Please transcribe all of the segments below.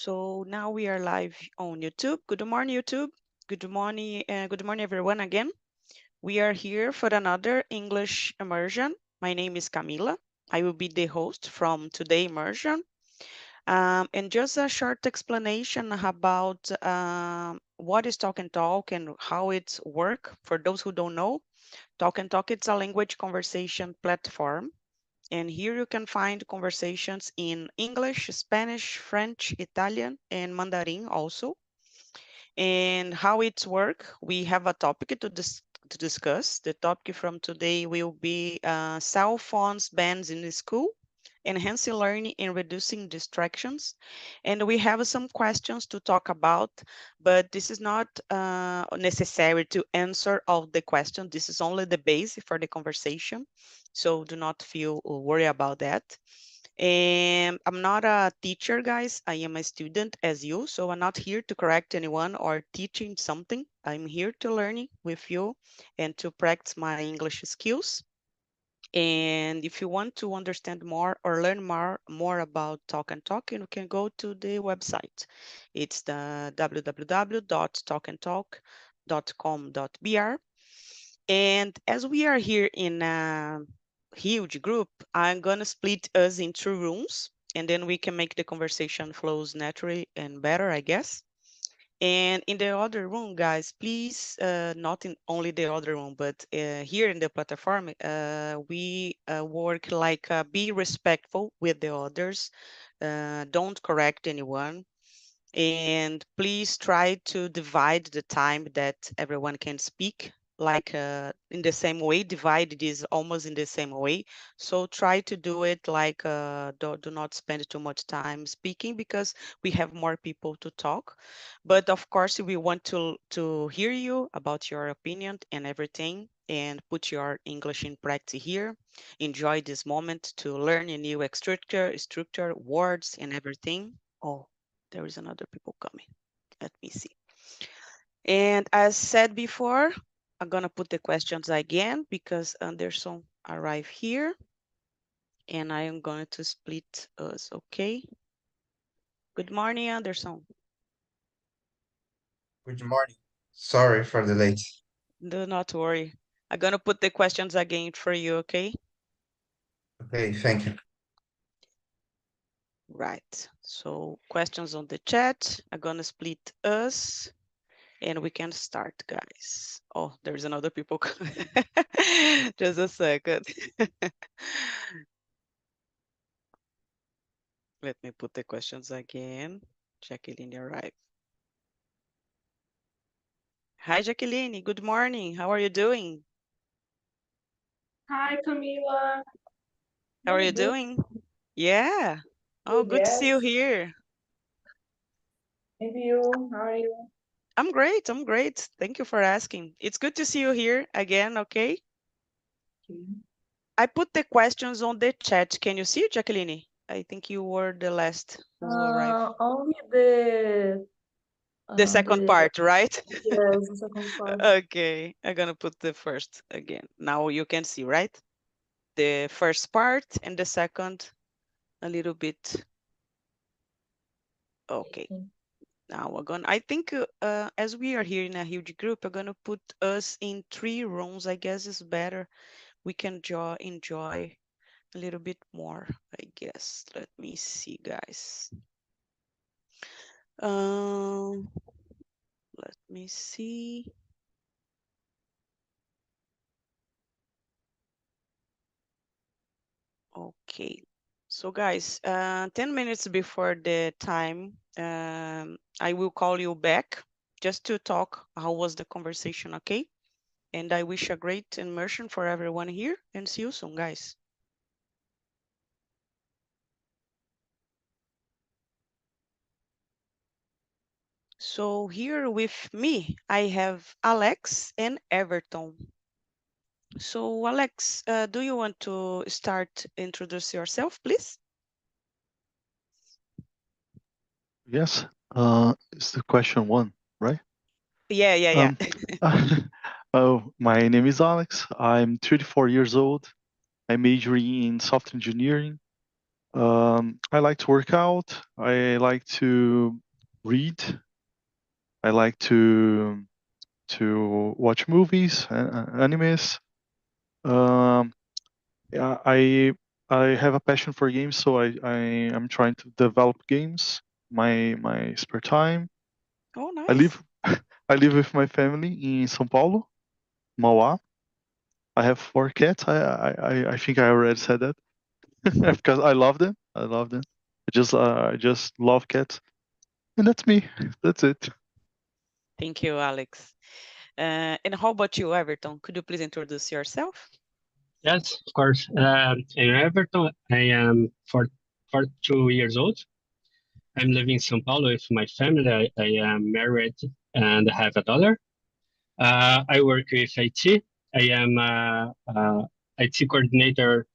So now we are live on YouTube. Good morning, YouTube. Good morning, everyone again. We are here for another English immersion. My name is Camila. I will be the host from today immersion. And just a short explanation about what is Talk and Talk and how it's work. For those who don't know, Talk and Talk, it's a language conversation platform. And here you can find conversations in English, Spanish, French, Italian, and Mandarin also. And how it's work, we have a topic to discuss. The topic from today will be cell phones bans in the school, enhancing learning and reducing distractions. And we have some questions to talk about, but this is not necessary to answer all the questions. This is only the base for the conversation. So do not feel worried about that. And I'm not a teacher, guys. I am a student as you. So I'm not here to correct anyone or teaching something. I'm here to learning with you and to practice my English skills. And if you want to understand more or learn more about Talk and Talk, you can go to the website. It's the www.talkandtalk.com.br. And as we are here in a huge group, I'm gonna split us in two rooms, and then we can make the conversation flows naturally and better, I guess. And in the other room, guys, please, not in only the other room, but here in the platform, we work like be respectful with the others. Don't correct anyone. And please try to divide the time that everyone can speak like in the same way. Divide it is almost in the same way. So try to do it like do not spend too much time speaking because we have more people to talk. But of course, we want to hear you about your opinion and everything and put your English in practice here. Enjoy this moment to learn a new structure, words and everything. Oh, there is another people coming. Let me see. And as said before, I'm gonna put the questions again because Anderson arrived here and I am going to split us, okay? Good morning, Anderson. Good morning. Sorry for the late. Do not worry. I'm gonna put the questions again for you, okay? Okay, thank you. Right, so questions on the chat. I'm gonna split us and we can start, guys. Oh, there's another people coming. Just a second. Let me put the questions again. Jacqueline arrived. Hi, Jacqueline. Good morning. How are you doing? Hi, Camila. How are you Doing good. doing? Yeah. Oh, good to see you Yes. here. And you? How are you? I'm great. I'm great. Thank you for asking. It's good to see you here again, okay? Okay. I put the questions on the chat. Can you see, Jacqueline? I think you were the last who arrived. Only the The second the part, right? yes, the second part. Okay, I'm gonna put the first again. Now you can see, right? The first part and the second a little bit. Okay, now we're gonna, I think as we are here in a huge group, I'm gonna put us in three rooms. I guess is better. We can enjoy a little bit more, I guess. Let me see, guys. Um, let me see. Okay. So guys, 10 minutes before the time, I will call you back just to talk how was the conversation, okay? And I wish a great immersion for everyone here and see you soon, guys. So here with me, I have Alex and Everton. So Alex, do you want to start introduce yourself, please? Yes, it's the question one, right? Yeah, yeah, yeah. Um, oh, my name is Alex. I'm 34 years old. I'm majoring in software engineering. I like to work out. I like to read. I like to watch movies, animes. Um, yeah, I have a passion for games, so I am trying to develop games my spare time. Oh, I nice. live I live with my family in São Paulo, Mauá. I have 4 cats. I think I already said that because I love them. I love them. I just love cats, and that's me. That's it. Thank you, Alex. And how about you, Everton? Could you please introduce yourself? Yes, of course. I'm Everton. I am 42 years old. I'm living in São Paulo with my family. I am married and have a daughter. I work with IT. I am IT coordinator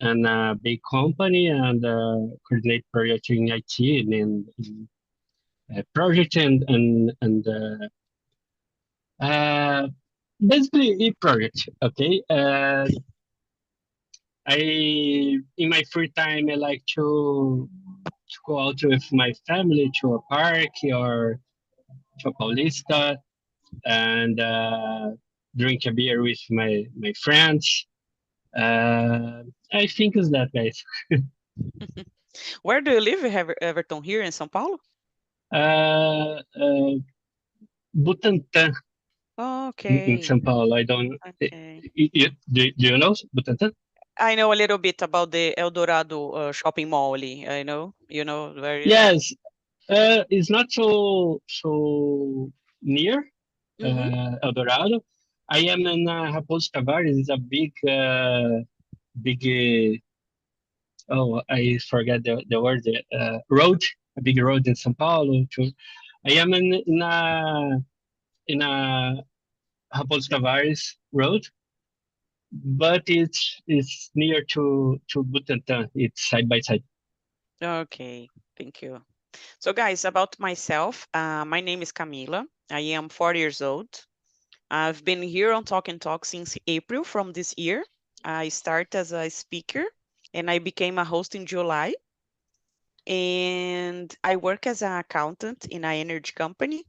in a big company and coordinate project in IT and in project and basically a project. Okay. I in my free time I like to go out with my family to a park or to a Paulista and drink a beer with my friends. I think it's that, guys. Where do you live, Everton? Here in São Paulo? Uh, uh, Butantã in Okay. São Paulo. I don't. Okay. Do you know Butantã? I know a little bit about the Eldorado shopping mall. I know, you know where is. Yes. It's not so near Mm-hmm. Eldorado. I am in Raposo Tavares. It's a big. Oh, I forget the word. Road, a big road in São Paulo. I am in a Raposo Tavares road, but it's near to Butantã. It's side by side. Okay, thank you. So, guys, about myself, my name is Camila. I am 40 years old. I've been here on Talk and Talk since April from this year. I started as a speaker and I became a host in July. And I work as an accountant in an energy company.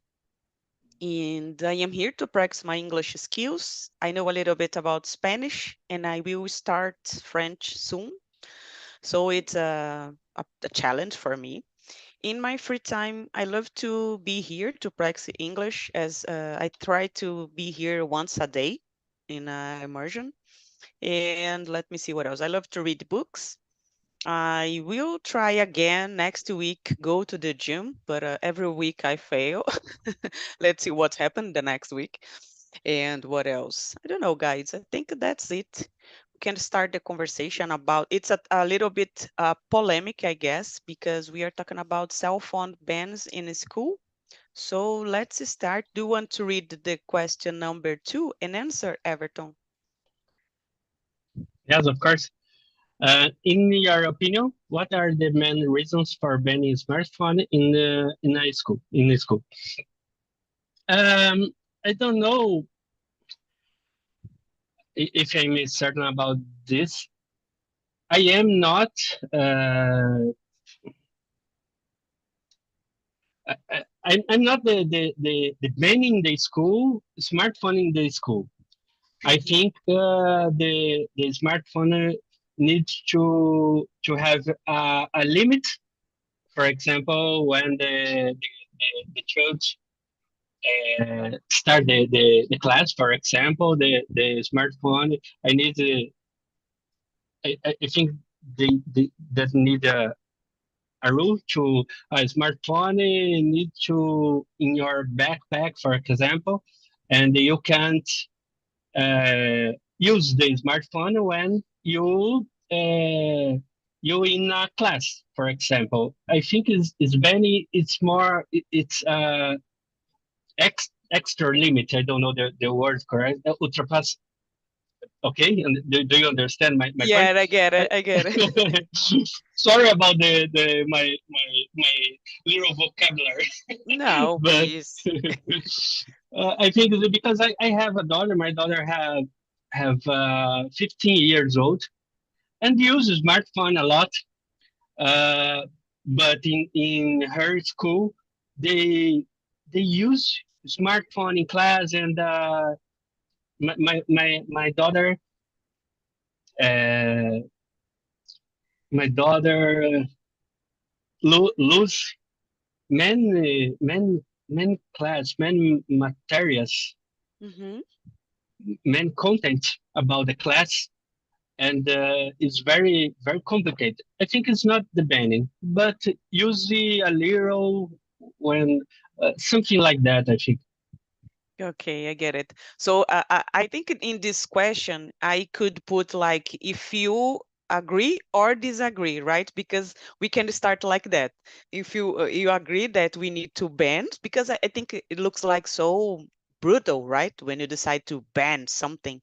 And I am here to practice my English skills. I know a little bit about Spanish and I will start French soon. So it's a challenge for me. In my free time, I love to be here to practice English as I try to be here once a day in immersion. And let me see what else. I love to read books. I will try again next week, go to the gym, but every week I fail. Let's see what happened the next week. And what else? I don't know, guys. I think that's it. We can start the conversation about it's a little bit polemic, I guess, because we are talking about cell phone bans in school. So let's start. Do you want to read the question number 2 and answer, Everton? Yes, of course. In your opinion, what are the main reasons for banning smartphone in a school? In a school, I don't know if I'm certain about this. I am not. I'm not the banning the school smartphone in the school. I Mhm. think the smartphone needs to have a limit. For example, when the child start the class, for example, the smartphone, I need I think they that need a rule to a smartphone need to in your backpack, for example, and you can't use the smartphone when you in a class, for example. I think is very it's more it's extra limit. I don't know the word correct. Ultrapass. Okay, and do you understand my point? Yeah, I get it. I get it. Sorry about the my little vocabulary, No, but please. I think it's because I have a daughter. My daughter have 15 years old and uses smartphone a lot. But in her school, they use smartphone in class, and my daughter uh, my daughter lose many class, many materials, Mm-hmm. many content about the class, and it's very complicated. I think it's not the banning, but usually a little when something like that. I think. Okay, I get it. So I think in this question, I could put like if you agree or disagree, right? Because we can start like that. If you agree that we need to ban, because I think it looks like so brutal, right? When you decide to ban something.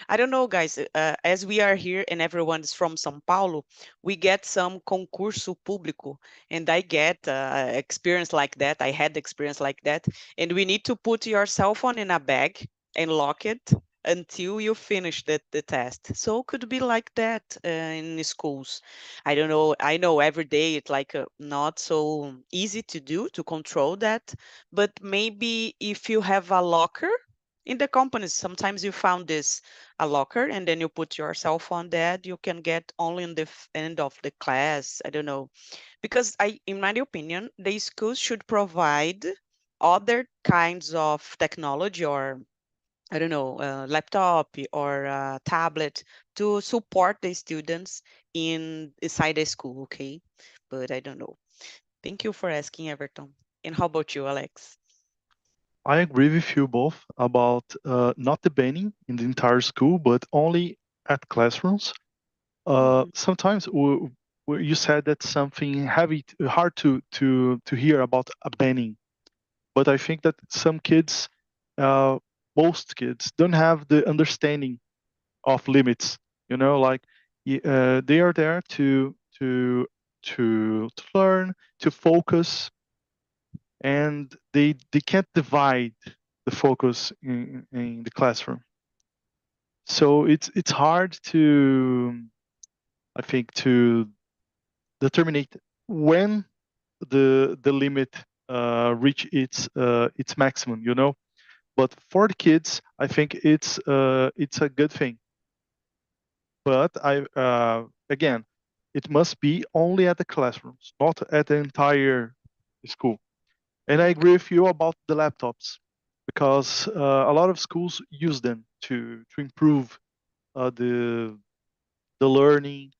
I don't know, guys. As we are here and everyone is from São Paulo, we get some concurso público, and I get experience like that. I had experience like that, and we need to put your cell phone in a bag and lock it until you finish the test. So could be like that in schools. I don't know. I know every day it's like not so easy to do to control that, but maybe if you have a locker in the companies, sometimes you found this a locker and then you put your cell phone there, you can get only in the end of the class. I don't know, because in my opinion, the schools should provide other kinds of technology, or I don't know, laptop or tablet to support the students inside the school. Okay, but I don't know. Thank you for asking, Everton. And how about you, Alex? I agree with you both about not the banning in the entire school, but only at classrooms. Mhm. Sometimes you said that something hard to hear about a banning, but I think that some kids, uh, most kids, don't have the understanding of limits. You know, like they are there to learn, to focus, and they can't divide the focus in the classroom. So it's hard to, I think, to determine when the limit reach its maximum, you know. But for the kids, I think it's a good thing. But again, it must be only at the classrooms, not at the entire school. And I agree with you about the laptops, because a lot of schools use them to improve the learning.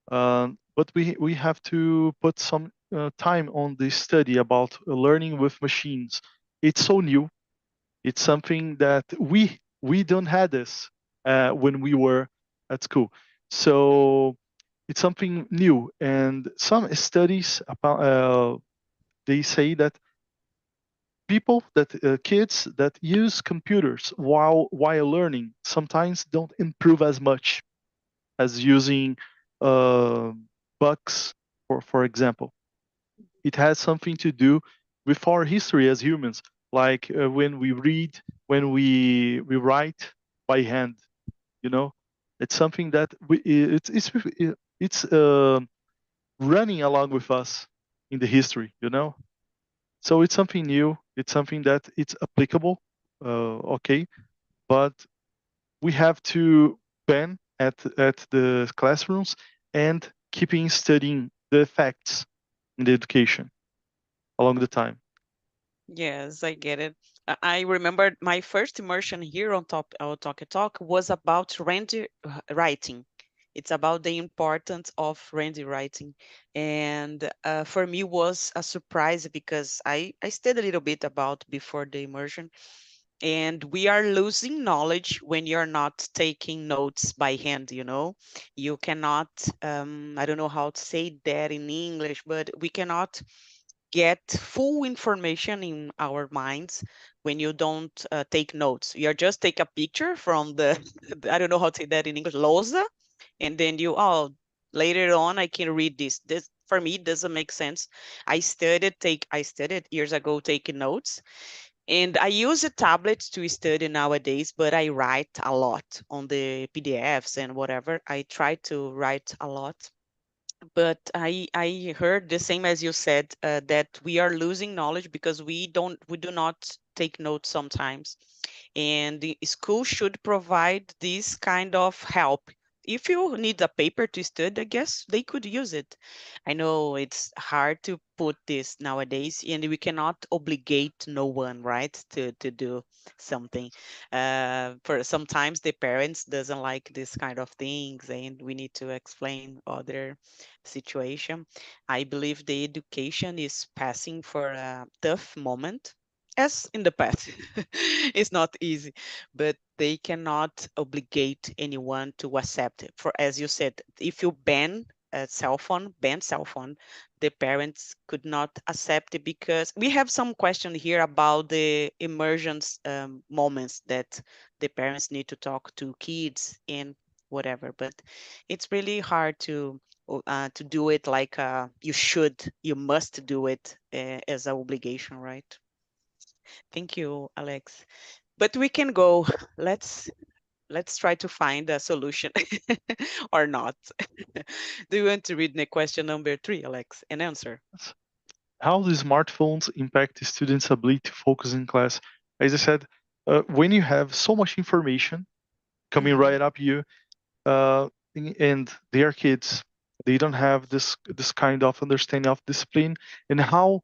But we have to put some time on this study about learning with machines. It's so new. It's something that we don't have this when we were at school. So it's something new, and some studies about they say that kids that use computers while learning sometimes don't improve as much as using uh, books, for example. It has something to do with our history as humans, like when we read, when we write by hand. You know, it's something that it's running along with us in the history. You know, so it's something new. It's something that it's applicable. Okay, but we have to ban at the classrooms and keeping studying the facts in the education along the time. Yes, I get it. I remember my first immersion here on top our Talk a Talk was about writing. It's about the importance of writing, and for me was a surprise because I studied a little bit about before the immersion, and we are losing knowledge when you're not taking notes by hand. You know, you cannot. I don't know how to say that in English, but we cannot get full information in our minds when you don't take notes. You just take a picture from the, I don't know how to say that in English, lousa, and then later on I can read this. This for me doesn't make sense. I studied years ago taking notes, and I use a tablet to study nowadays, but I write a lot on the PDFs and whatever. I try to write a lot, but I heard the same as you said, that we are losing knowledge because we do not take notes sometimes, and the school should provide this kind of help. If you need a paper to study, I guess they could use it. I know it's hard to put this nowadays, and we cannot obligate no one, right, to do something. For sometimes the parents doesn't like this kind of things, and we need to explain other situation. I believe the education is passing for a tough moment, as in the past. It's not easy, but they cannot obligate anyone to accept it. For as you said, if you ban cell phone, the parents could not accept it because we have some question here about the emergence moments that the parents need to talk to kids and whatever. But it's really hard to do it like you must do it as an obligation, right? Thank you, Alex. But we can go. Let's let's try to find a solution or not. Do you want to read the question number 3, Alex, and answer? How do smartphones impact students' ability to focus in class? As I said, when you have so much information coming Mhm. right up you, uh, and they are kids, they don't have this kind of understanding of discipline and how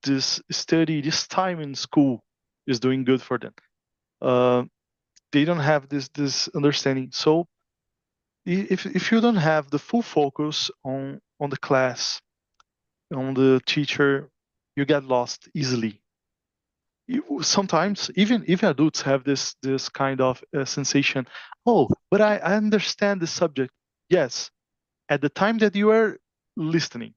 this study, this time in school is doing good for them. They don't have this understanding. So if you don't have the full focus on the class, on the teacher, you get lost easily. Sometimes even adults have this kind of sensation. Oh, but I understand the subject. Yes, at the time that you are listening,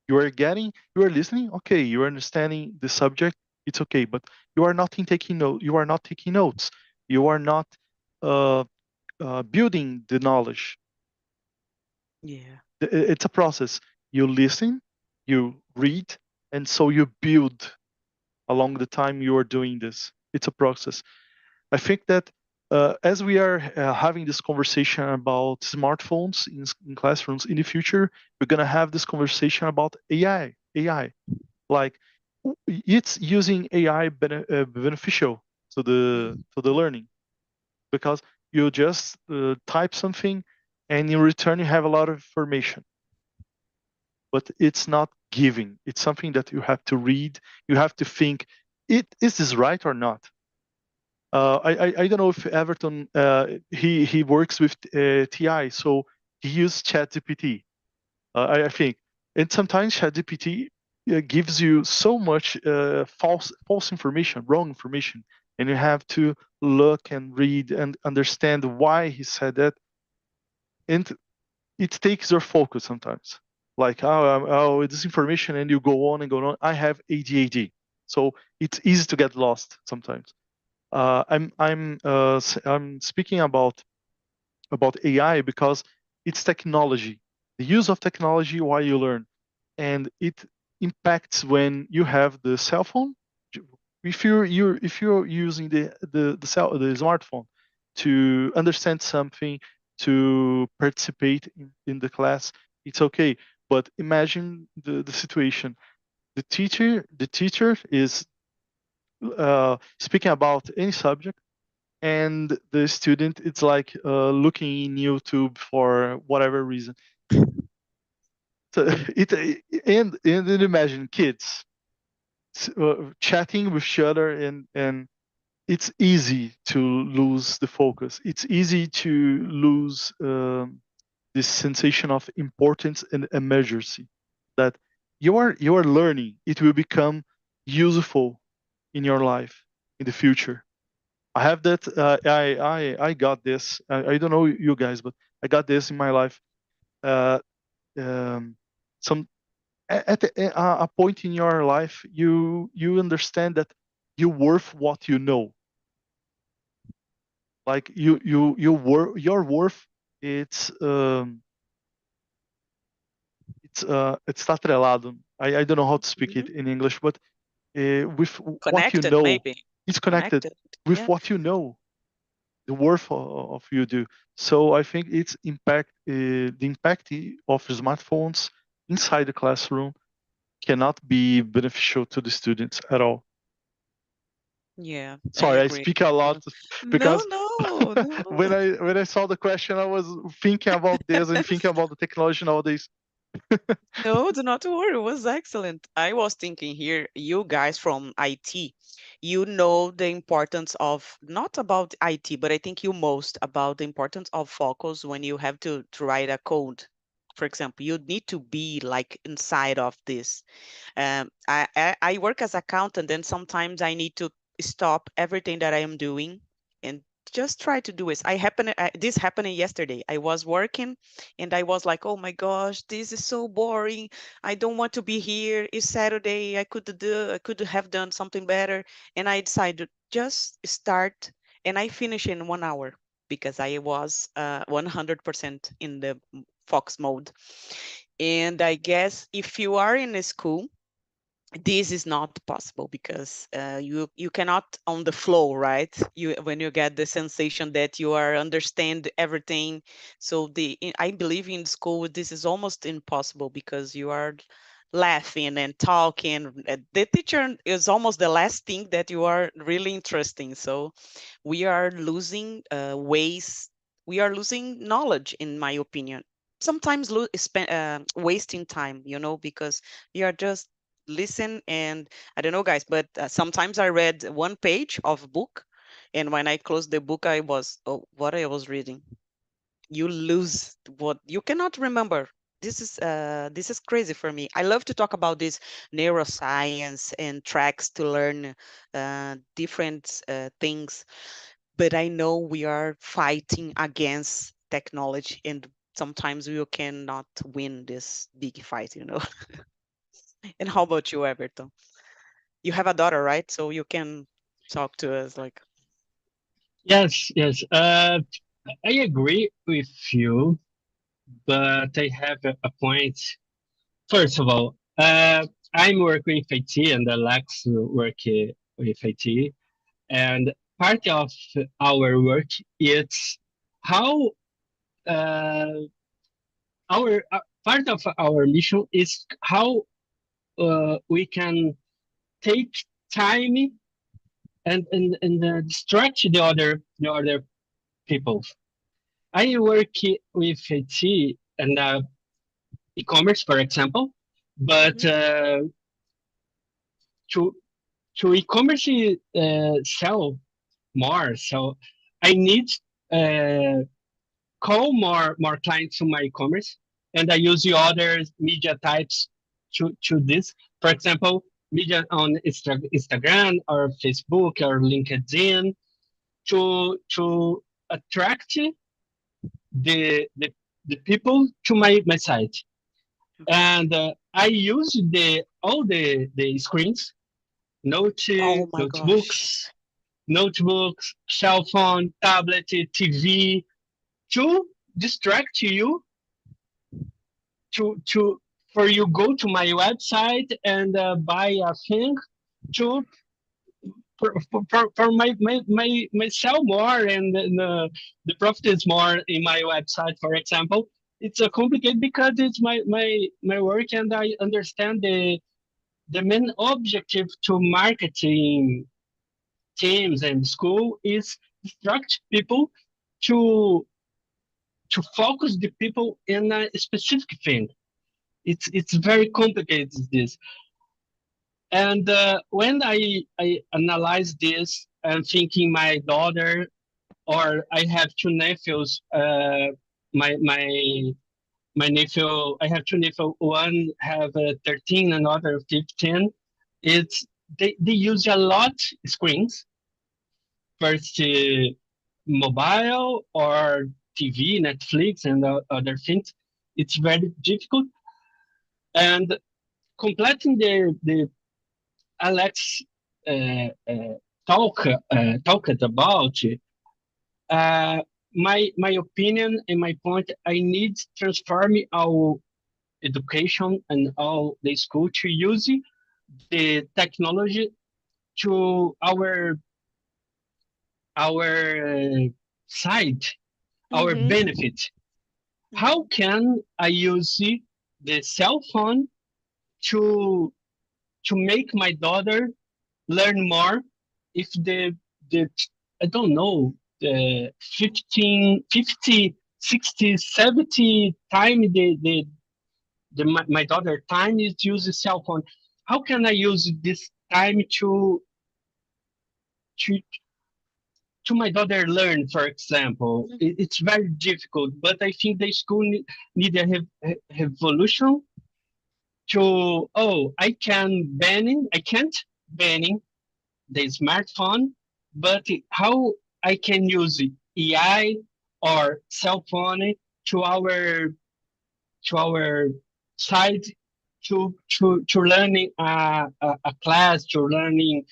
you are listening. Okay, you are understanding the subject. It's okay, but you are not taking note. You are not taking notes. You are not uh, building the knowledge. Yeah. It's a process. You listen, you read, and so you build along the time you are doing this. It's a process. I think that as we are having this conversation about smartphones in classrooms in the future, we're going to have this conversation about AI. AI, like it's using AI beneficial to the learning because you just type something and in return you have a lot of information, but it's not giving. It's something that you have to read. You have to think, is this right or not? I don't know if Everton he works with TI, so he used ChatGPT. I think, and sometimes ChatGPT gives you so much false information, wrong information, and you have to look and read and understand why he said that, and it takes your focus sometimes. Like this information, and you go on and go on. I have ADHD, so it's easy to get lost sometimes. I'm speaking about AI because it's technology, the use of technology while you learn, and it impacts when you have the cell phone. If you're using the smartphone to understand something, to participate in the class, it's okay. But imagine the situation. The teacher is speaking about any subject, and the student it's like looking in YouTube for whatever reason. So and then imagine kids chatting with each other, and it's easy to lose the focus. It's easy to lose this sensation of importance and emergency, that you are learning. It will become useful in your life in the future. I have that. I got this. I don't know you guys, but I got this in my life. Uh, um, some at a point in your life, you understand that you're worth what you know. Like your worth. It's it's atrelado. I don't know how to speak it Mhm. in English, but with what you Connected, know, maybe. it's connected Connected. with Yeah. what you know. the worth of you do. So I think it's the impact of smartphones inside the classroom cannot be beneficial to the students at all. Yeah, I Sorry, I agree. speak a lot No, because no, when no. I saw the question, I was thinking about this and thinking about the technology nowadays. No, do not worry. It was excellent. I was thinking here, you guys from IT, you know the importance of not about IT, but I think you most about the importance of focus when you have to write a code. For example, you need to be like inside of this. I work as accountant, and sometimes I need to stop everything that I am doing and just try to do it. This happened yesterday. I was working and I was like, oh my gosh, this is so boring. I don't want to be here. It's Saturday. I could have done something better. And I decided just start, and I finish in 1 hour because I was 100% in the Fox mode. And I guess if you are in a school, this is not possible because you cannot on the flow, right? You when you get the sensation that you are understand everything. So I believe in school this is almost impossible because you are laughing and talking. The teacher is almost the last thing that you are really interesting. So we are losing ways. We are losing knowledge, in my opinion. Sometimes wasting time, because you are just listen. And I don't know, guys, but sometimes I read one page of a book, and when I closed the book, I was, oh, what I was reading. You lose what you cannot remember. This is crazy for me. I love to talk about this neuroscience and tracks to learn different things, but I know we are fighting against technology, and sometimes we cannot win this big fight. And how about you, Everton? You have a daughter, right? So you can talk to us like. Yes, yes. I agree with you, but I have a point. First of all, I'm working with IT and Alex work with IT, and part of our work is how uh, our part of our mission is how we can take time and distract the other people. I work with IT and e-commerce, for example, but Mhm. to e-commerce sell more, so I need uh, call more clients to my e-commerce, and I use the other media types to this. For example, media on Instagram or Facebook or LinkedIn to attract the the, the people to my site. Okay. And I use all the screens, Oh my notebooks, gosh. cell phone, tablet, TV, to distract you to for you go to my website and buy a thing to for my sell more, and the profit is more in my website, for example. It's a complicated because it's my work, and I understand the main objective to marketing teams and school is instruct people to focus the people in a specific thing. It's very complicated, this. And when I analyze this, I'm thinking my daughter, or I have two nephews. My nephew, I have two nephews. One have 13, another 15. It's they use a lot screens. First, mobile or TV, Netflix, and other things. It's very difficult. And completing the Alex talked about, uh, my opinion and my point. I need transform our education and all the school to use the technology to our side, our benefit. How can I use the cell phone to make my daughter learn more if the I don't know, the 15, 50, 60, 70 time my daughter time is use the cell phone. How can I use this time to to my daughter learn, for example? It's very difficult, but I think the school need a revolution to, oh, I can't banning the smartphone, but how I can use AI or cell phone to our side to learning a class, to learning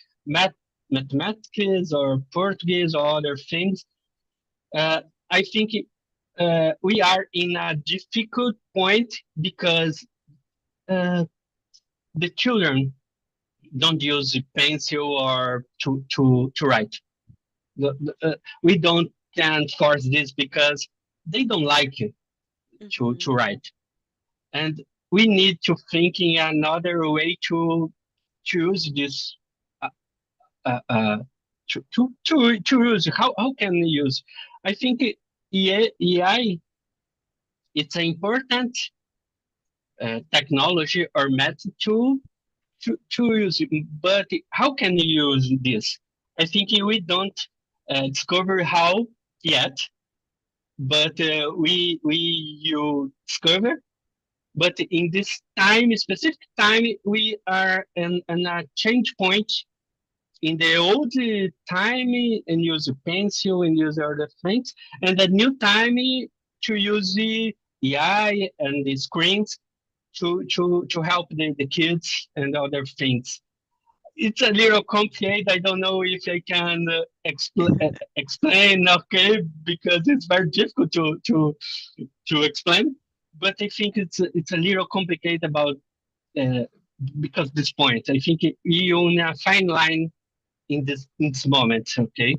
mathematics or Portuguese or other things. I think we are in a difficult point because the children don't use a pencil or to write. We don't can force this because they don't like it to write, and we need to think in another way to use this. To use how can we use? I think AI it's an important technology or method to use it, but how can you use this? I think we don't discover how yet, but you discover. But in this time, specific time, we are in a change point. In the old time, and use a pencil and use other things, and the new time to use the AI and the screens to help the kids and other things. It's a little complicated. I don't know if I can explain, okay, because it's very difficult to explain. But I think it's a little complicated about because this point. I think you're on a fine line in this moment. Okay.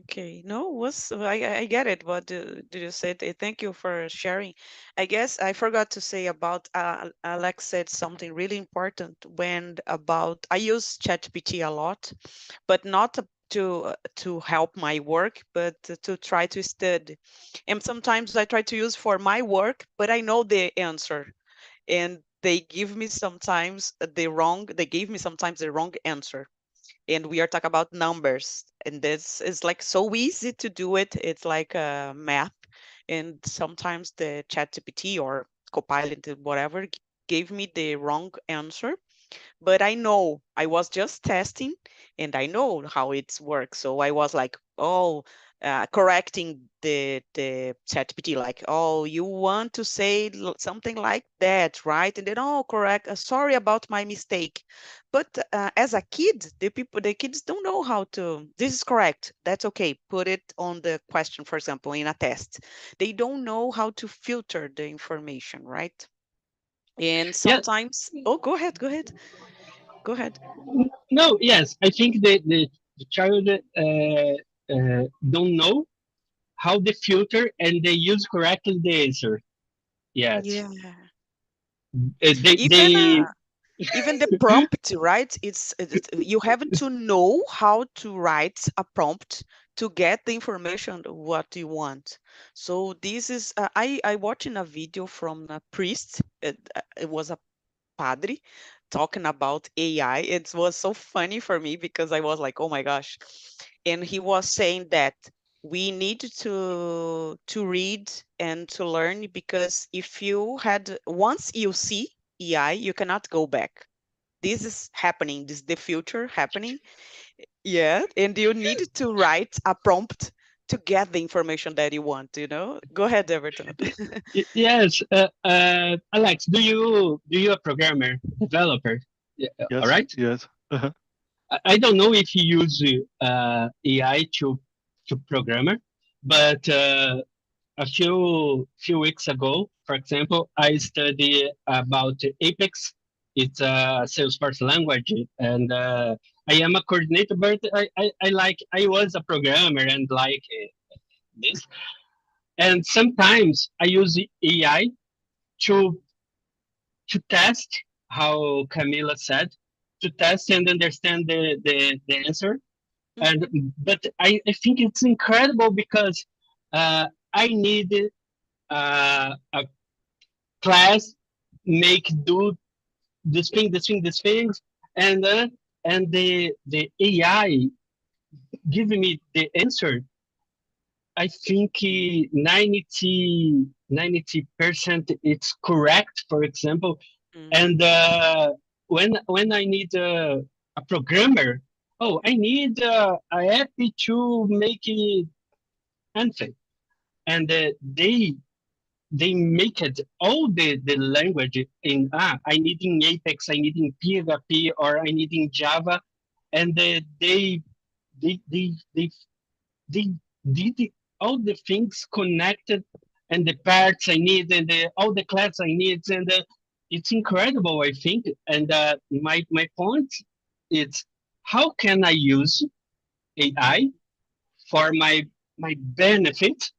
Okay, no, I get it. What did you say? Thank you for sharing. I guess I forgot to say about Alex said something really important when about I use ChatGPT a lot, but not to help my work, but to try to study. And sometimes I try to use for my work, but I know the answer, and they give me sometimes the wrong. They gave me sometimes the wrong answer, and we are talking about numbers, and this is like so easy to do it. It's like a math, and sometimes the chat gpt or copilot whatever gave me the wrong answer, but I know I was just testing and I know how it works. So I was like, oh, correcting the ChatGPT, like, oh, you want to say something like that, right? And then, oh, correct. Sorry about my mistake. But as a kid, the kids don't know how to. This is correct. That's okay. Put it on the question, for example, in a test. They don't know how to filter the information, right? And Yeah. sometimes, oh, go ahead, go ahead. Go ahead. No. Yes. I think the child don't know how they filter and they use correctly the answer yet. Yeah. They Even they even the prompt, right? You have to know how to write a prompt to get the information what you want. So this is I watching a video from a priest. It was a padre talking about AI. It was so funny for me because I was like, oh my gosh. And he was saying that we need to read and to learn, because if you had once you see AI, you cannot go back. This is happening. This is the future happening. Yeah. And you need to write a prompt to get the information that you want, you know? Go ahead, Everton. yes. Alex, do you a programmer developer? Yeah, all Yes, right. yes. I don't know if you use AI to programmer, but a few weeks ago, for example, I studied about Apex. It's a Salesforce language, and I am a coordinator. But I was a programmer and like this. And sometimes I use AI to test how Camila said, to test and understand the answer. And but I think it's incredible because I need a class make do this things, and the AI giving me the answer. I think 90% it's correct, for example. And when I need a programmer, oh, I need a app to make it anything, and they make it all the language in I need in Apex, I need in PHP, or I need in Java, and they they they they did all the things connected, and the parts I need, and all the class I need, and it's incredible, I think. And my point is, how can I use AI for my benefit,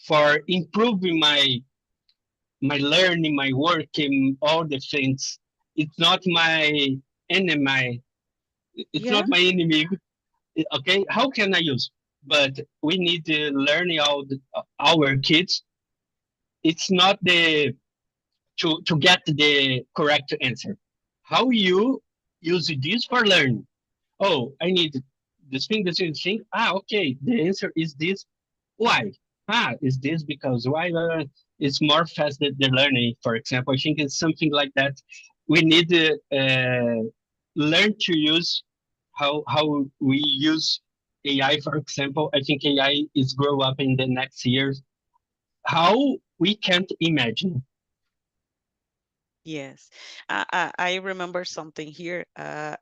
for improving my learning, my work, and all the things. It's not my enemy. It's Yeah. not my enemy. Okay, how can I use? But we need to learn our kids. It's not the to get the correct answer. How you use this for learning? Oh, I need this thing. Okay, the answer is this. Why? Is this because why? It's more fast than the learning. For example, I think it's something like that. We need to learn to use how we use AI. For example, I think AI is grow up in the next years. How we can't imagine. Yes, I remember something here.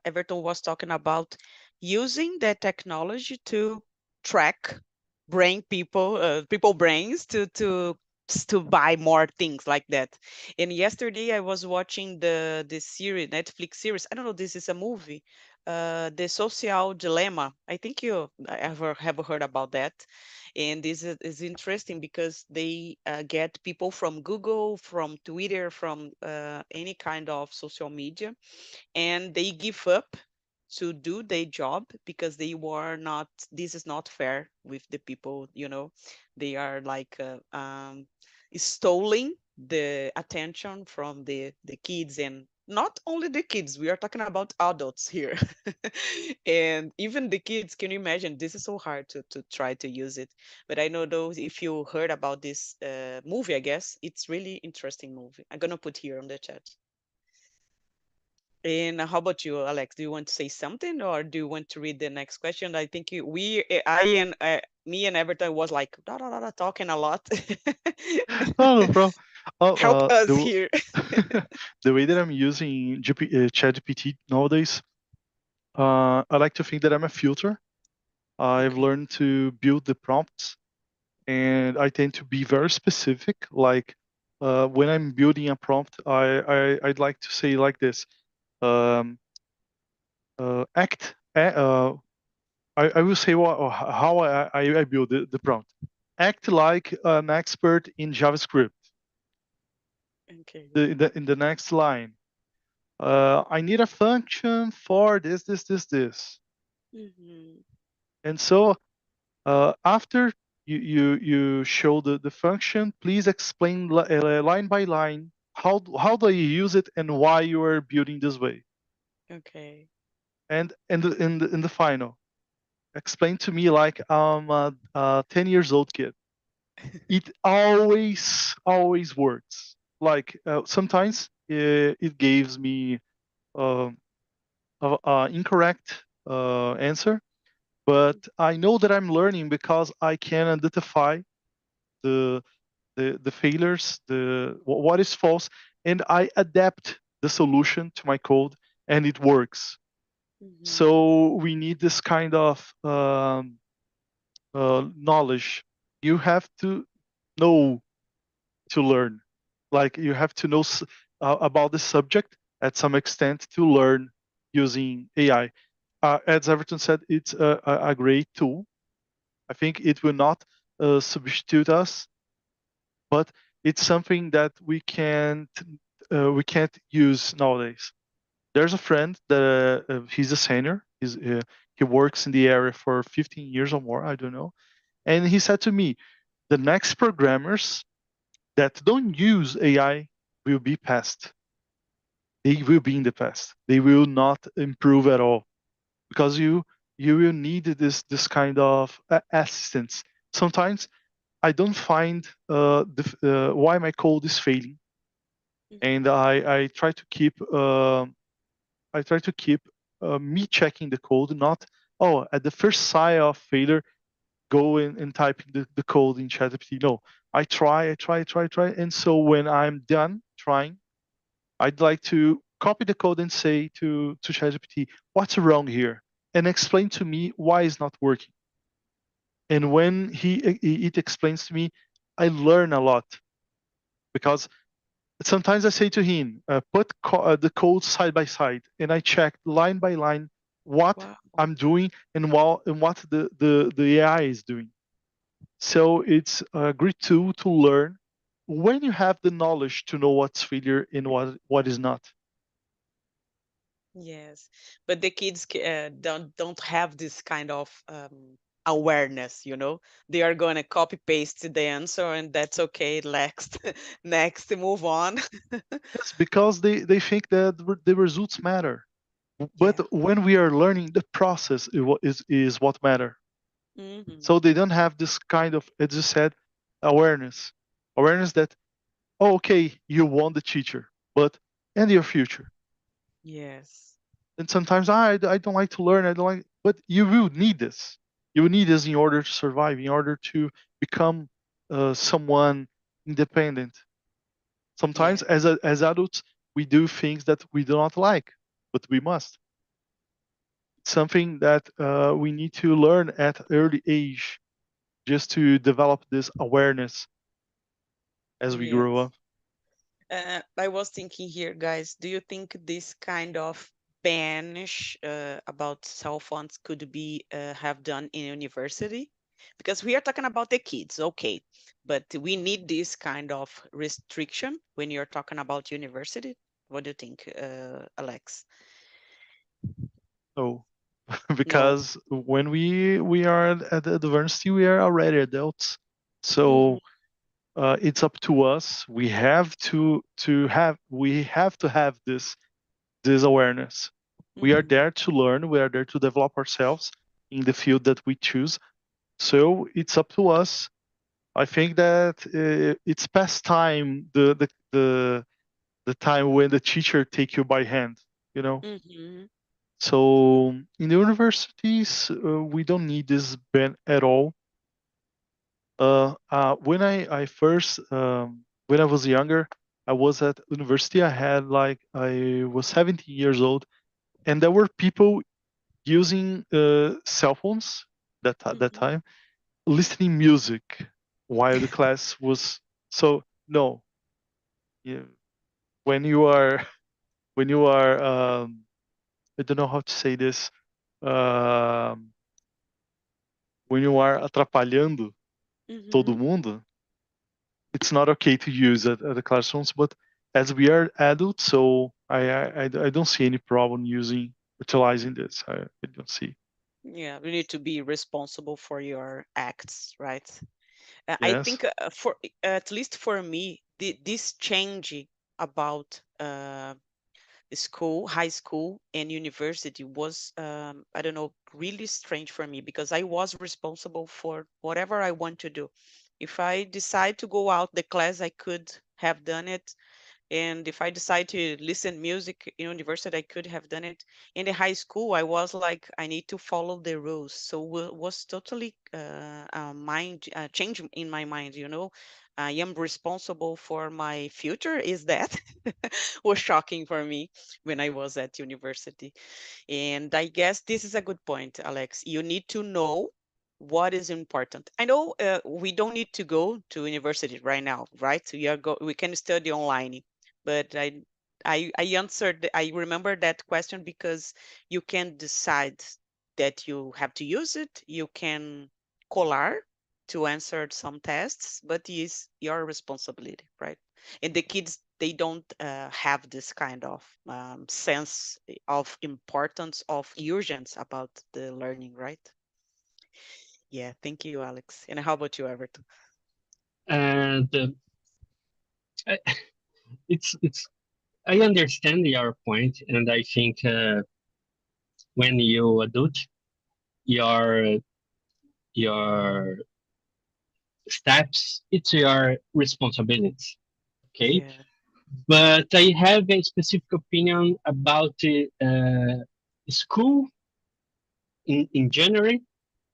Everton was talking about using the technology to track people brains to buy more things like that. And yesterday I was watching the series, Netflix series. I don't know, this is a movie, The Social Dilemma. I think you ever have heard about that. And this is interesting because they get people from Google, from Twitter, from any kind of social media, and they give up to do their job because they were not, this is not fair with the people, they are like stealing the attention from the kids, and not only the kids, we are talking about adults here. And even the kids, can you imagine, this is so hard to try to use it. But I know those, if you heard about this movie, I guess it's really interesting movie. I'm gonna put here on the chat. And how about you, Alex? Do you want to say something, or do you want to read the next question? I think me and Everton was like da, da, da, da, talking a lot. Oh, no problem. Help us The here. the way that I'm using ChatGPT nowadays, I like to think that I'm a filter. I've Okay. learned to build the prompts, and I tend to be very specific. Like when I'm building a prompt, I'd like to say like this: um, act. I will say how I build the prompt. Act like an expert in JavaScript. Okay. In the next line, I need a function for this. Mm-hmm. And so after you show the function, please explain line by line how do you use it and why you are building this way. Okay. And in the final, explain to me like I'm a 10 years old kid. It always works. Like sometimes it gives me um, incorrect answer, but I know that I'm learning because I can identify the the failures, what is false, and I adapt the solution to my code, and it works. Mm-hmm. So we need this kind of knowledge. You have to know to learn. Like you have to know about the subject at some extent to learn using AI. As Everton said, it's a great tool. I think it will not substitute us, but it's something that we can't use nowadays. There's a friend that he's a senior. He works in the area for 15 years or more. I don't know. And he said to me, the next programmers that don't use AI will be past. They will be in the past. They will not improve at all because you will need this kind of assistance. Sometimes I don't find why my code is failing, and I try to keep me checking the code, not at the first sign of failure go in and type the code in ChatGPT. No, I try, and so when I'm done trying, I'd like to copy the code and say to ChatGPT, what's wrong here, and explain to me why it's not working. And when it explains to me, I learn a lot because sometimes I say to him, put the code side by side, and I check line by line what Wow. I'm doing and what the AI is doing. So it's a great tool to learn when you have the knowledge to know what's failure and what is not. Yes, but the kids don't have this kind of awareness, you know. They are going to copy paste the answer, and that's okay. Next, next, move on. Yes, because they think that the results matter. But Yeah. when we are learning, the process is what matter. Hmm. So they don't have this kind of, as you said, awareness. Awareness that, oh, okay, you want the teacher, but and your future. Yes. And sometimes I don't like to learn. I don't like, but you will need this. You will need this in order to survive, in order to become someone independent. Yeah. Sometimes, as adults, we do things that we do not like, but we must. It's something that we need to learn at early age, just to develop this awareness as we grow Yes. up. I was thinking here, guys, do you think this kind of banish about cell phones could be have done in university? Because we are talking about the kids, okay, but we need this kind of restriction when you're talking about university. What do you think, Alex? So, No. because when we are at the university, we are already adults. Hmm. So it's up to us. We have to have this awareness. We are Hmm. there to learn. We are there to develop ourselves in the field that we choose. So it's up to us. I think that it's past time the time when the teacher take you by hand. You know. Hmm. So in the universities, we don't need this ban at all. When I first when I was younger, I was at university. I was 17 years old, and there were people using cell phones that Hmm. time, listening music while the class was. So no, you, when you are when you are I don't know how to say this. Um, when you are atrapalhando todo Hmm. mundo, it's not okay to use at the classrooms. But as we are adults, so I don't see any problem utilizing this. I don't see. Yeah, you need to be responsible for your acts, right? I Yes. think for at least for me, this change about school, high school, and university was I don't know, really strange for me because I was responsible for whatever I want to do. If I decide to go out the class, I could have done it, and if I decide to listen music in university, I could have done it. In the high school, I was like, I need to follow the rules. So was totally mind change in my mind. You know, I am responsible for my future. Is that was shocking for me when I was at university. And I guess this is a good point, Alex. You need to know what is important. I know we don't need to go to university right now, right? We can study online, but I answered. I remember that question because you can decide that you have to use it. You can colar. to answer some tests, but it's your responsibility, right? And the kids, they don't have this kind of sense of importance of urgence about the learning, right? Yeah, thank you, Alex. And how about you, Everton? And I- it's I understand your point, and I think when you adult, your your steps, it's your responsibilities. Okay, Yeah. but I have a specific opinion about school in general.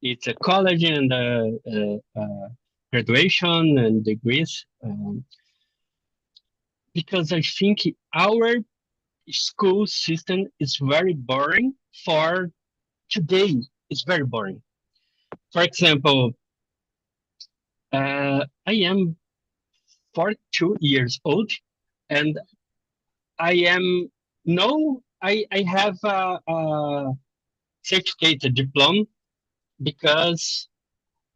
It's a college and graduation and degrees, because I think our school system is very boring for today. It's very boring. For example, I am 42 years old, and I am no, I have a certificate diploma because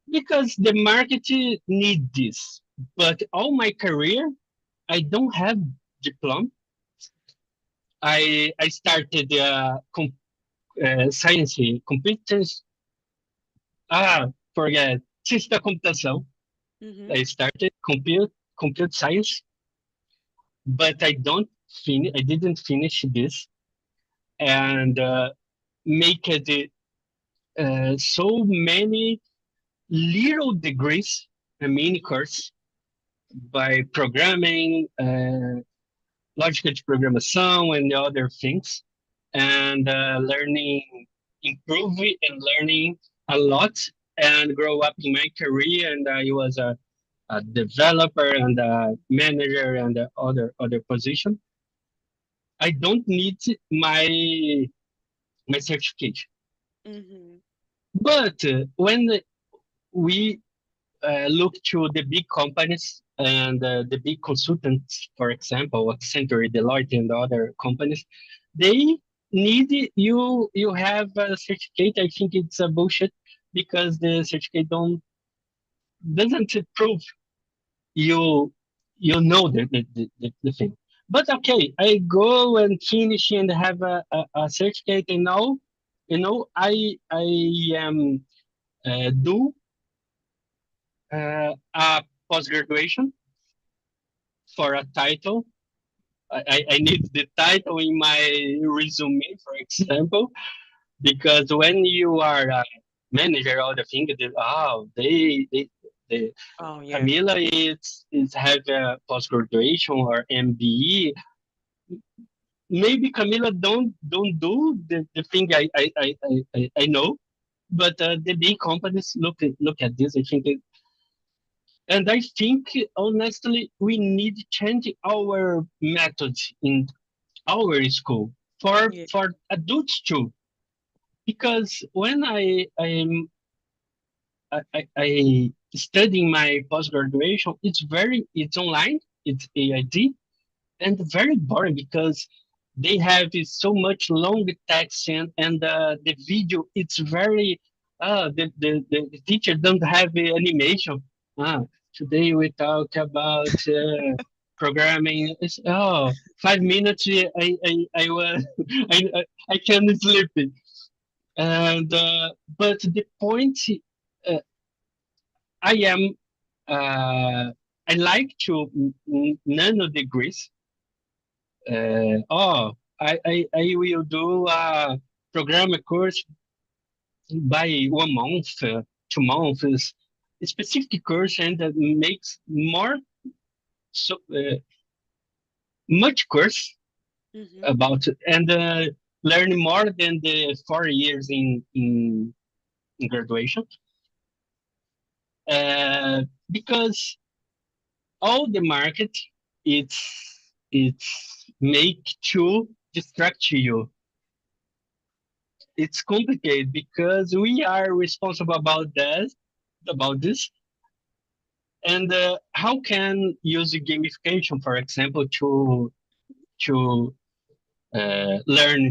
the market need this. But all my career, I don't have diploma. I started science competence. Forget ciência da computação. Mm-hmm. I started compute science, but I didn't finish this, and make it so many little degrees, a mini course by programming, lógica de programação, and the other things, and improving and learning a lot, and grow up in my career. And I was a developer and a manager and other position. I don't need my certification. Mm-hmm. But when we look to the big companies and the big consultants, for example, Accenture, Deloitte, and other companies, they need you have a certificate. I think it's a bullshit, because the certificate doesn't prove you know the thing. But okay, I go and finish and have a certificate, and now I am do a post graduation for a title. I need the title in my resume, for example, because when you are a manager, all the thing, they Oh, yeah. Camila is have a post graduation or MBE. Maybe Camila don't do the thing I know, but the big companies look at this. I think, and I think honestly we need to change our methods in our school Yeah. for adults too. Because when I studying my post graduation, it's online, it's AID, and very boring because they have so much long text, and the video, it's very the teacher don't have animation. ah Today we talk about programming. It's 5 minutes. I was I can't sleep. And but the point, uh, I am I like to nano degrees. I will do a program course by 1 month, 2 months, a specific course, and that makes more, so much course Mm-hmm. about, and learn more than the 4 years in graduation. Because all the market, it's make to distract you. It's complicated because we are responsible about this. And how can use gamification, for example, to learn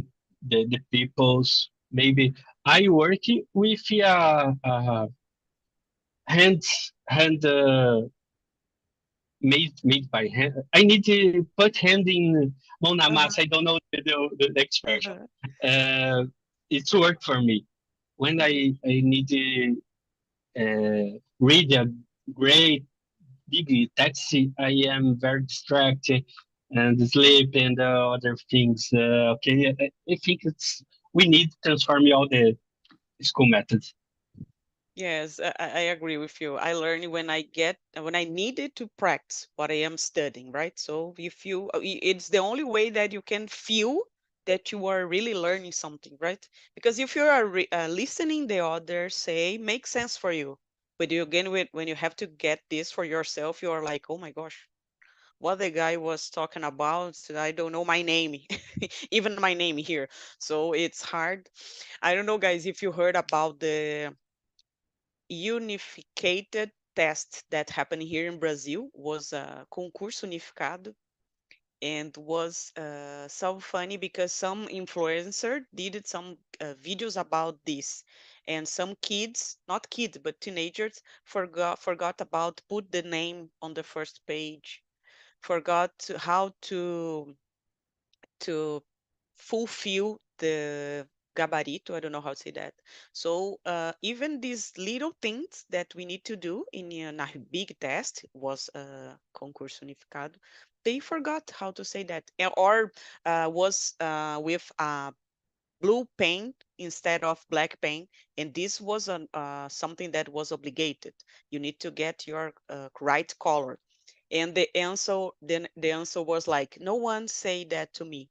the people's. Maybe I work with hand made by hand. I need to put hand in mão na Uh-huh. massa. I don't know the expression. Uh-huh. It's work for me when Mhm. I need to read a great big text. I am very distracted and sleep and other things. Okay, I think it's we need to transform all the school methods. Yes, I agree with you. I learn when I needed to practice what I am studying, right? So if you, it's the only way that you can feel that you are really learning something, right? Because if you are listening the others say, makes sense for you, but you again when you have to get this for yourself, you are like, oh my gosh, what the guy was talking about, I don't know my name, even my name here. So it's hard. I don't know, guys, if you heard about the unificated test that happened here in Brazil. Was a concurso unificado, and was so funny because some influencer did some videos about this, and some kids, not kids but teenagers, forgot about put the name on the first page, how to fulfill the gabarito. I don't know how to say that. So even these little things that we need to do in a big test was concurso unificado. They forgot how to say that, or was with blue pen instead of black pen, and this was something that was obligated. You need to get your right color, and the answer was like, no one say that to me,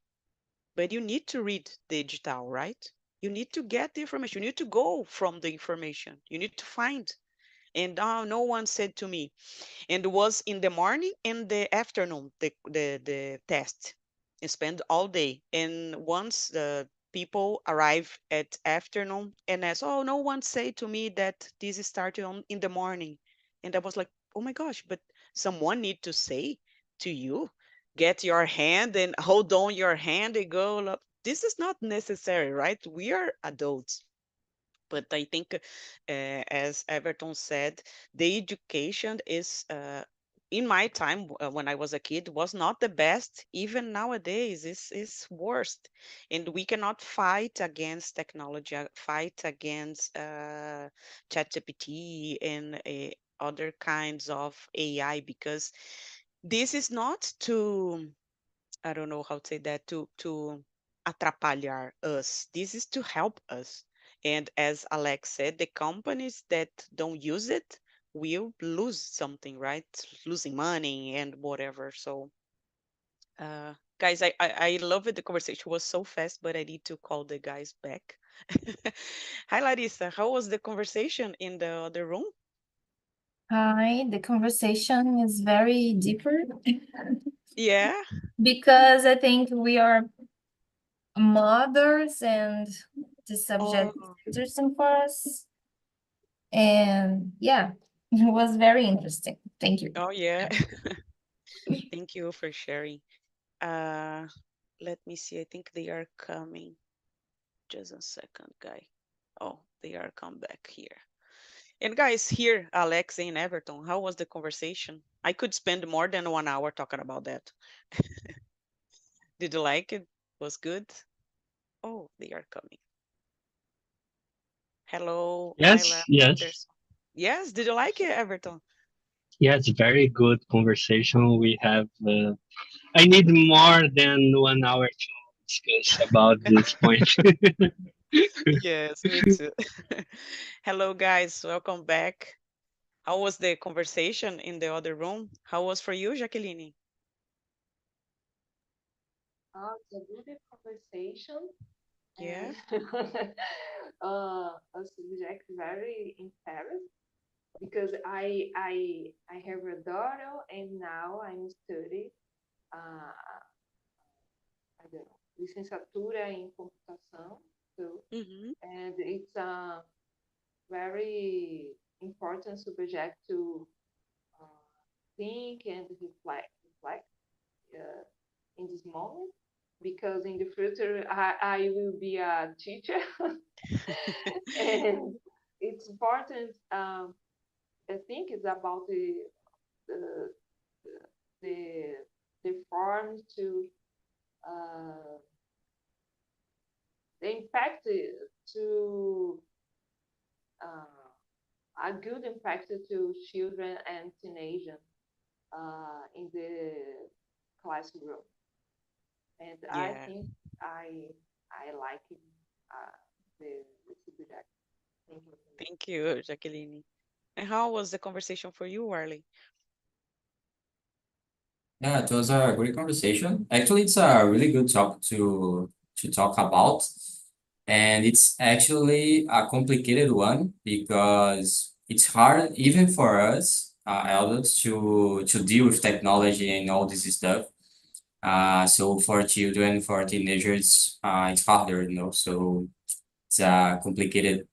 but you need to read digital, right? You need to get the information. You need to go from the information. You need to find. And no one said to me. And it was in the morning and the afternoon, the test. You spend all day. And once the people arrive at afternoon and ask, oh, no one said to me that this started in the morning. And I was like, oh my gosh, but someone need to say to you, get your hand and hold on your hand and go. This is not necessary, right? We are adults. But I think, as Everton said, the education is, in my time when I was a kid, was not the best. Even nowadays, is worst. And we cannot fight against technology, fight against ChatGPT and other kinds of AI, because this is not to, I don't know how to say that, to atrapalhar us. This is to help us. And as Alex said, the companies that don't use it will lose something, right? Losing money and whatever. So, guys, I love it. The conversation was so fast, but I need to call the guys back. Hi, Larissa. How was the conversation in the other room? Hi, the conversation is very deeper Yeah. because I think we are mothers and the subject Oh, is interesting for us. And yeah, it was very interesting. Thank you. oh yeah. Thank you for sharing. Uh, Let me see. I think they are coming. Just a second, guy. Oh, they are come back here. And guys, here, Alex and Everton, how was the conversation? I could spend more than 1 hour talking about that. Did you like it? Was good? Oh, they are coming. Hello, Yes, Myla, yes, Anderson. Yes, did you like it, Everton? yes. Very good conversation we have. I need more than 1 hour to discuss about this point. Yes, me too. Hello, guys. Welcome back. How was the conversation in the other room? How was for you, Jacqueline? It's a good conversation Yeah. and a subject very interesting because I have a daughter and now I'm studying uh, I don't know, licenciatura em computação too, Mm-hmm. and it's a very important subject to uh, think and reflect in this moment because in the future I will be a teacher and it's important I think it's about the the the form to uh, the impact to a good impact to children and teenagers in the classroom. And I Yeah. think I like the subject. Thank you. Thank you, Jacqueline. And how was the conversation for you, Arlie? Yeah, it was a great conversation. Actually, it's a really good topic to talk about, and it's actually a complicated one because it's hard even for us adults to deal with technology and all this stuff. So for children, for teenagers, it's harder, you know. So it's a complicated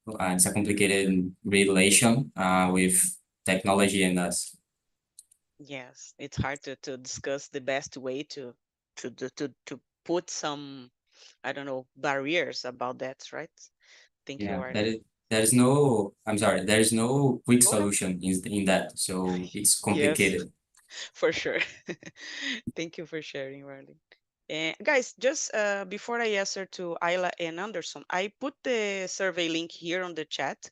relation with technology and us. Yes, it's hard to discuss the best way to put some, I don't know, barriers about that, right? Thank you, Yeah, Arlie. there is no, I'm sorry, there is no quick Go ahead. solution in that. So it's Yes, complicated. for sure. Thank you for sharing, Arlie. Guys, just before I answer to Ayla and Anderson, I put the survey link here on the chat.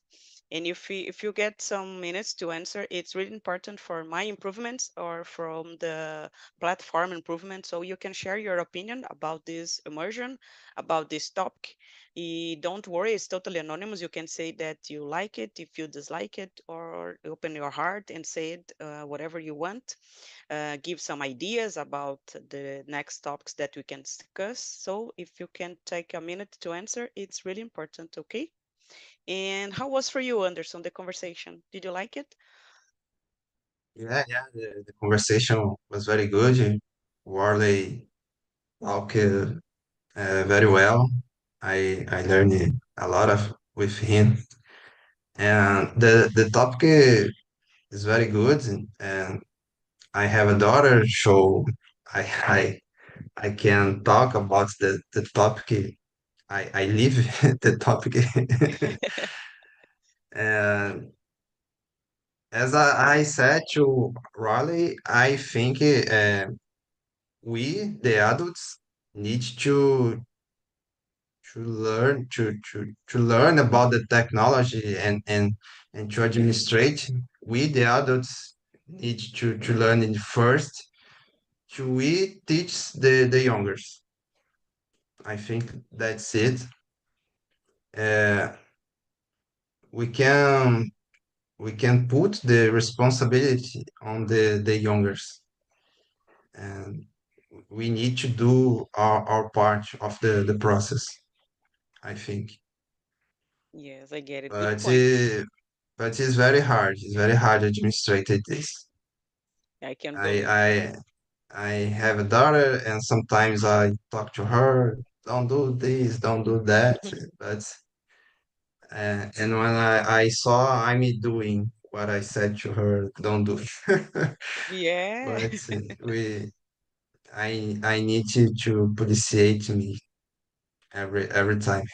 And if you get some minutes to answer, it's really important for my improvements or from the platform improvement. So you can share your opinion about this immersion, about this topic. Don't worry, it's totally anonymous. You can say that you like it, if you dislike it, or open your heart and say it, whatever you want. Give some ideas about the next topics that we can discuss. So if you can take a minute to answer, it's really important, okay? And how was for you, Anderson, the conversation? Did you like it? Yeah, the conversation was very good. Warley talked very well. I learned a lot of with him, and the topic is very good. And I have a daughter, so I I I can talk about the topic. I live the topic, and as I said to Riley, I think we, the adults, need to learn about the technology and to administrate. We, the adults, need to learn it first. To we teach the youngers. I think that's it. Uh, we can we can put the responsibility on the youngers, and we need to do our part of the process, I think. Yes, I get it. Good But point. but it's very hard. It's very hard to administrate this. I can I believe. I I have a daughter, and sometimes I talk to her, don't do this, don't do that. But and when I saw Amy doing what I said to her, don't do it. Yeah, But we I need you to appreciate me every time.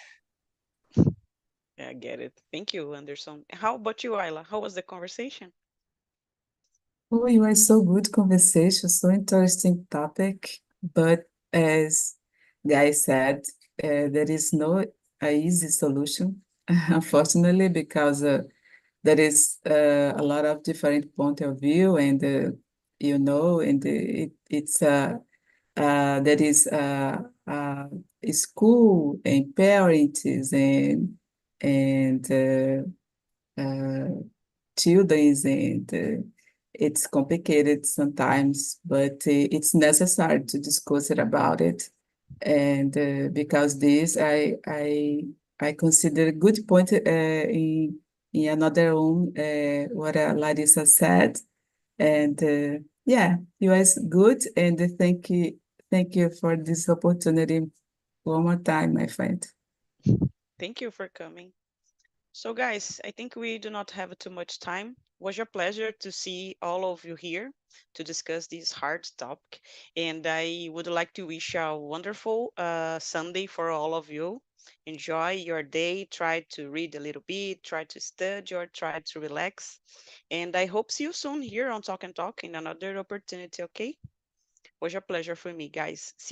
I get it. Thank you, Anderson. How about you, Ayla? How was the conversation? Oh, it was so good conversation, so interesting topic. But as Guy said, there is no easy solution, unfortunately, because there is a lot of different point of view, and and it's there is a school and parents and children, and it's complicated sometimes, but it's necessary to discuss it about it. And because this, I consider a good point in another one, what Larissa said. And yeah, it was good. And thank you for this opportunity one more time, my friend. Thank you for coming. So, guys, I think we do not have too much time. It was a pleasure to see all of you here to discuss this hard topic. And I would like to wish a wonderful Sunday for all of you. Enjoy your day. Try to read a little bit, try to study, or try to relax. And I hope see you soon here on Talk and Talk in another opportunity, okay? Was a pleasure for me, guys. See